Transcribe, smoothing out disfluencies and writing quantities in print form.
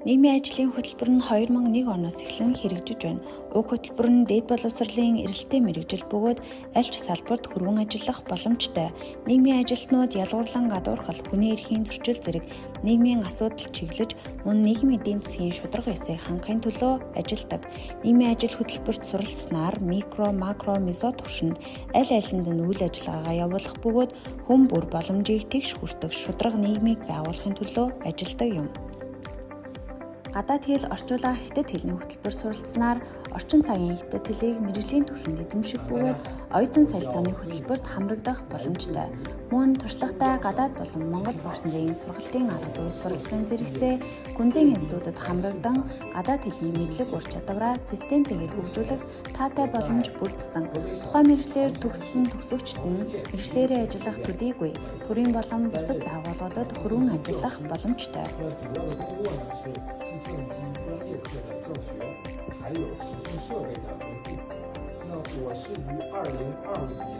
Нийгмийн ажлын хөтөлбөр нь 2001 оноос эхлэн хэрэгжиж байна. Уг хөтөлбөр нь дээд боловсролын эрэлттэй мэргэжил бөгөөд аль ч салбарт хөрвөн ажиллах боломжтой. Нийгмийн ажилтнууд ялгуурлан гадуурхал, хүний эрхийн зөрчил зэрэг нийгмийн асуудал чиглэж, мөн нийгмийн эдийн засгийн шударга ёсыг хангахын төлөө ажилладаг. Нийгмийн ажил хөтөлбөрт суралцсанаар микро, макро, месо түвшинд аль алинд нь үйл ажиллагаагаа явуулах бөгөөд хүн бүр боломжийг тэгш хүртэх шударга нийгмийг байгуулахын төлөө ажилладаг юм. Гадаад хэл орчуулга хятад хэлний хөтөлбөр суралцсанаар орчин цагийн хятад хэлийг мэргэжлийн түвшинд эзэмших бөгөөд оюутан солилцооны хөтөлбөрт хамрагдах боломжтой. Мөн туршлагатай гадаад болон Монгол багш нарын сургалтын арга суралцлагын зэрэгцээ гүнзгий институтэд хамрагдан гадаад хэлний мэдлэг ур чадвараа систем зэгээр хөгжүүлэх таатай боломж бүрдсэн. Тухайн мэргэжлэр төгссөн төгсөгчд нь мэргэжлээрээ ажиллах төдийгүй төрийн болон бусад байгууллагуудад хөрвөн ажиллах боломжтой. 计算机专业课的教学，还有实习设备的维护。那我是于2025年